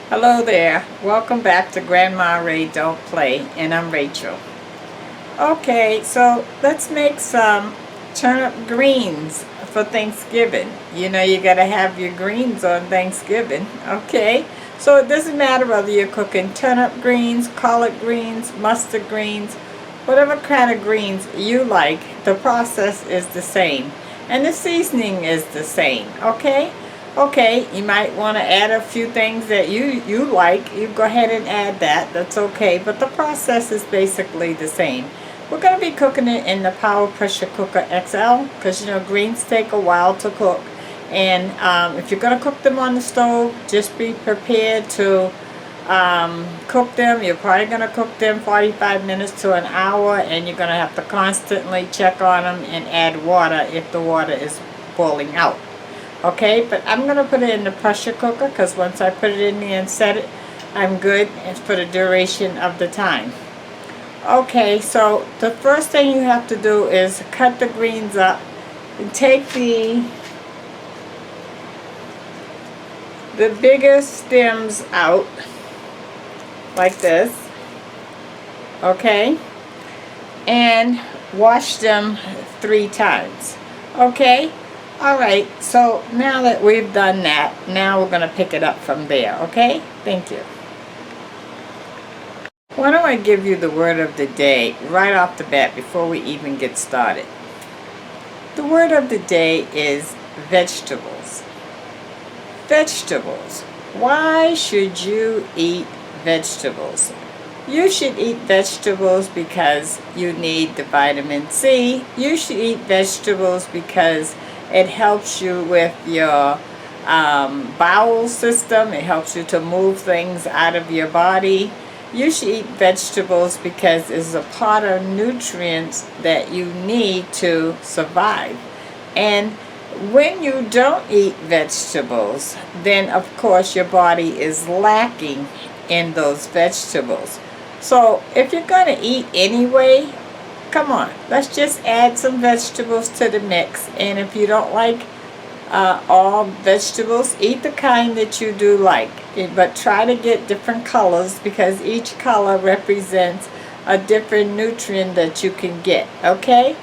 Hello there. Welcome back to Grandma Ray Don't Play, and I'm Rachel. Okay, so let's make some turnip greens for Thanksgiving. You know you gotta have your greens on Thanksgiving, okay? So it doesn't matter whether you're cooking turnip greens, collard greens, mustard greens, whatever kind of greens you like, the process is the same. And the seasoning is the same, okay? Okay, you might want to add a few things that you like. You go ahead and add that. That's okay. But the process is basically the same. We're going to be cooking it in the Power Pressure Cooker XL because, you know, greens take a while to cook. And if you're going to cook them on the stove, just be prepared to cook them. You're probably going to cook them 45 minutes to an hour. And you're going to have to constantly check on them and add water if the water is boiling out. Okay, but I'm going to put it in the pressure cooker because once I put it in there and set it, I'm good for the duration of the time. Okay, so the first thing you have to do is cut the greens up and take the bigger stems out like this, okay, and wash them 3 times, okay. Alright, so now that we've done that, now we're going to pick it up from there, okay? Thank you. Why don't I give you the word of the day right off the bat before we even get started? The word of the day is vegetables. Vegetables. Why should you eat vegetables? You should eat vegetables because you need the vitamin C. You should eat vegetables because it helps you with your bowel system. It helps you to move things out of your body. You should eat vegetables because it's a part of nutrients that you need to survive. And when you don't eat vegetables, then of course your body is lacking in those vegetables. So if you're going to eat anyway, come on, let's just add some vegetables to the mix. And if you don't like all vegetables, eat the kind that you do like. But try to get different colors because each color represents a different nutrient that you can get, okay?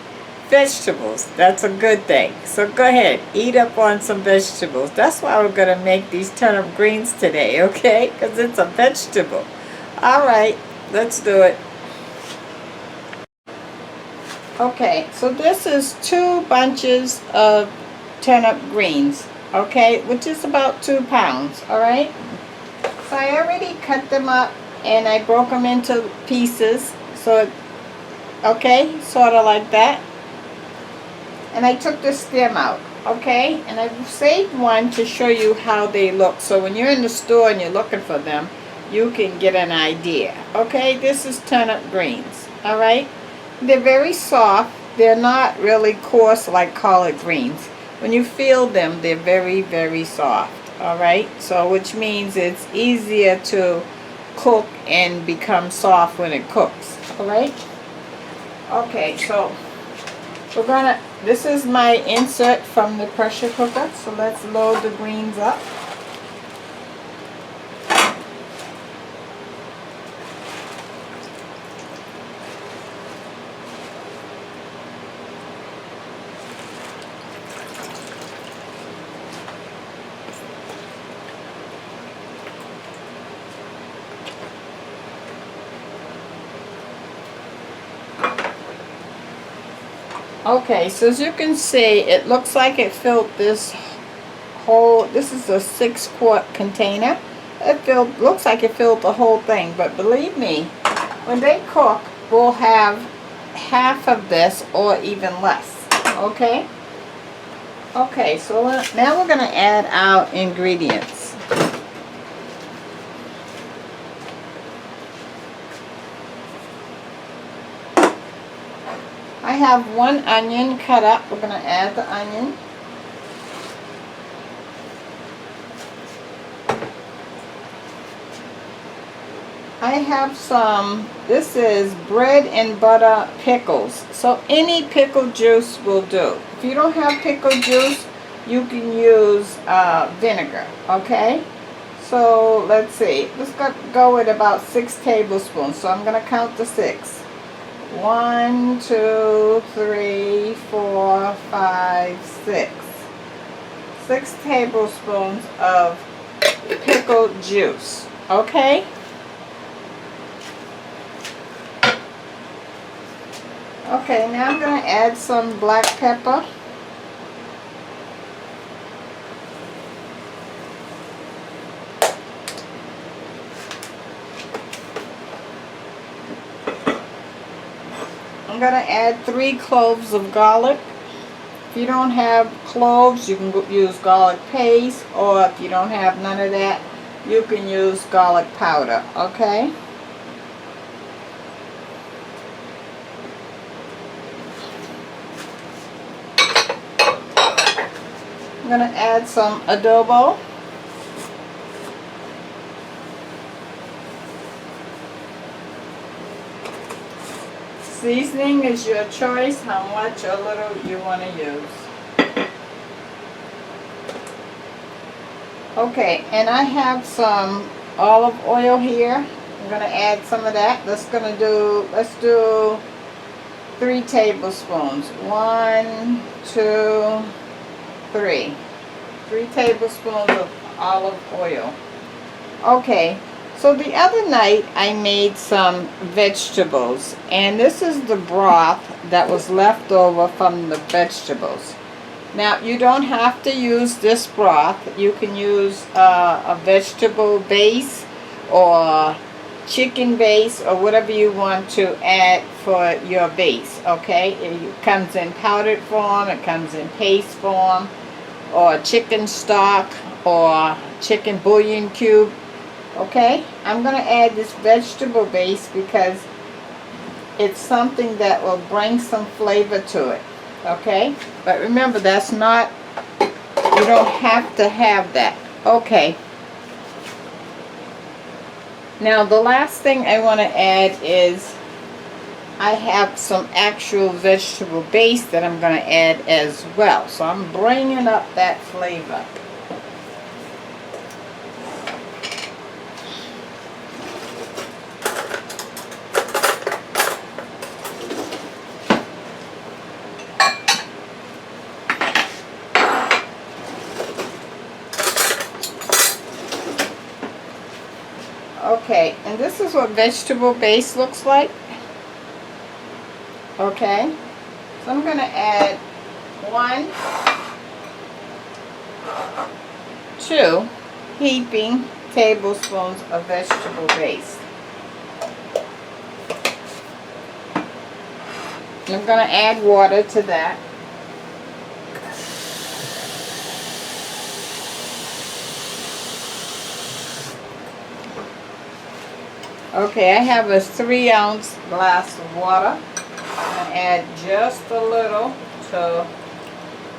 Vegetables, that's a good thing. So go ahead, eat up on some vegetables. That's why we're going to make these turnip greens today, okay? Because it's a vegetable. All right, let's do it. Okay, so this is 2 bunches of turnip greens, okay, which is about 2 pounds, all right? So I already cut them up and I broke them into pieces, so, okay, sort of like that. And I took the stem out, okay, and I've saved one to show you how they look. So when you're in the store and you're looking for them, you can get an idea, okay? This is turnip greens, all right? They're very soft. They're not really coarse like collard greens. When you feel them, they're very, very soft. Alright? So, which means it's easier to cook and become soft when it cooks. Alright? Okay, so we're gonna, this is my insert from the pressure cooker. So let's load the greens up. Okay, so as you can see, it looks like it filled this whole, this is a 6-quart container. Looks like it filled the whole thing, but believe me, when they cook, we'll have half of this or even less, okay? Okay, so now we're going to add our ingredients. I have 1 onion cut up. We're going to add the onion. I have some, this is bread and butter pickles. So any pickle juice will do. If you don't have pickle juice, you can use vinegar, okay? So let's see, let's go with about 6 tablespoons. So I'm going to count to 6. 1, 2, 3, 4, 5, 6. 6 tablespoons of pickled juice. Okay? Okay, now I'm going to add some black pepper. I'm going to add 3 cloves of garlic. If you don't have cloves, you can use garlic paste, or if you don't have none of that, you can use garlic powder, okay? I'm going to add some adobo. Seasoning is your choice, how much or little you want to use. Okay, and I have some olive oil here. I'm going to add some of that. Let's do 3 tablespoons. 1, 2, 3. 3 tablespoons of olive oil. Okay. So the other night I made some vegetables, and this is the broth that was left over from the vegetables. Now you don't have to use this broth. You can use a vegetable base or chicken base or whatever you want to add for your base, okay? It comes in powdered form, it comes in paste form, or chicken stock or chicken bouillon cube. Okay, I'm going to add this vegetable base because it's something that will bring some flavor to it. Okay, but remember, that's not, you don't have to have that. Okay, now the last thing I want to add is I have some actual vegetable base that I'm going to add as well. So I'm bringing up that flavor. Okay, and this is what vegetable base looks like. Okay, so I'm going to add 1, 2 heaping tablespoons of vegetable base. And I'm going to add water to that. Okay, I have a 3-ounce glass of water. I'm going to add just a little to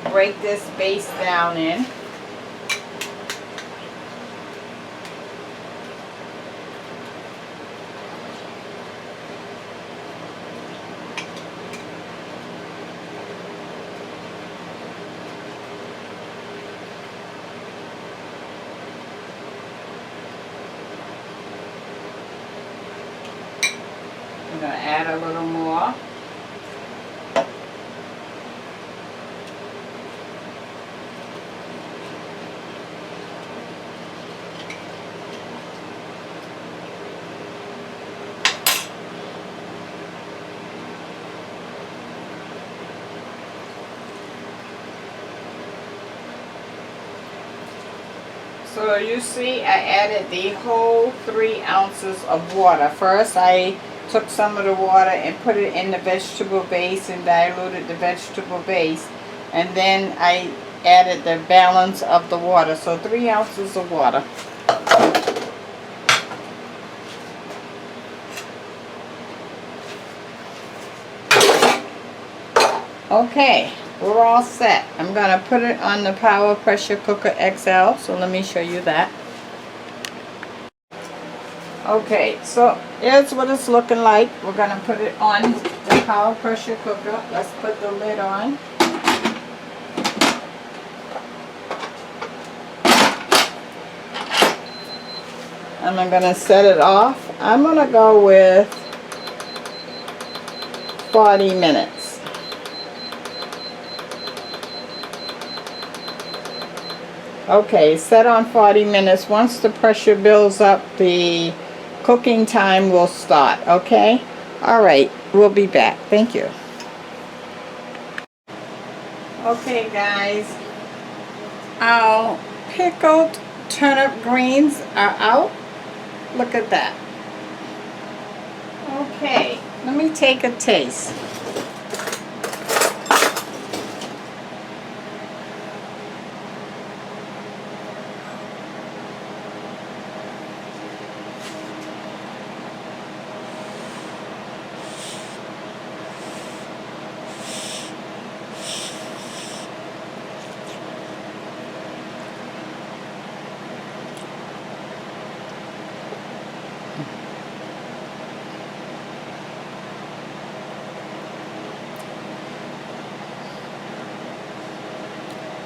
break this base down in. I'm going to add a little more. So you see, I added the whole 3 ounces of water. First, I took some of the water and put it in the vegetable base and diluted the vegetable base. And then I added the balance of the water. So 3 ounces of water. Okay, we're all set. I'm going to put it on the Power Pressure Cooker XL. So let me show you that. Okay, so here's what it's looking like. We're going to put it on the Power Pressure Cooker. Let's put the lid on. and I'm going to set it off. I'm going to go with 40 minutes. Okay, set on 40 minutes. Once the pressure builds up, the cooking time will start, okay? Alright, we'll be back. Thank you. Okay guys, our pickled turnip greens are out. Look at that. Okay, let me take a taste.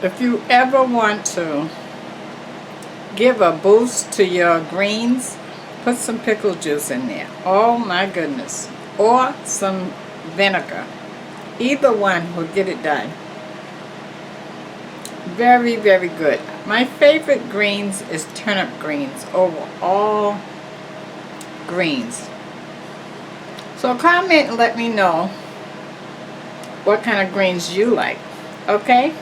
If you ever want to give a boost to your greens, put some pickle juice in there. Oh my goodness. Or some vinegar. Either one will get it done. Very, very good. My favorite greens is turnip greens over all greens. So comment and let me know what kind of greens you like. Okay?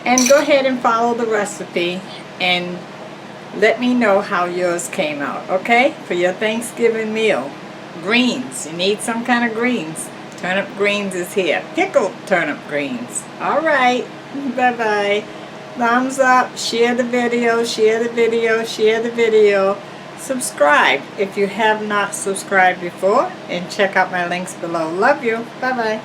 And go ahead and follow the recipe and let me know how yours came out, okay? For your Thanksgiving meal. Greens. You need some kind of greens. Turnip greens is here. Pickled turnip greens. Alright. Bye-bye. Thumbs up. Share the video. Share the video. Share the video. Subscribe if you have not subscribed before. And check out my links below. Love you. Bye-bye.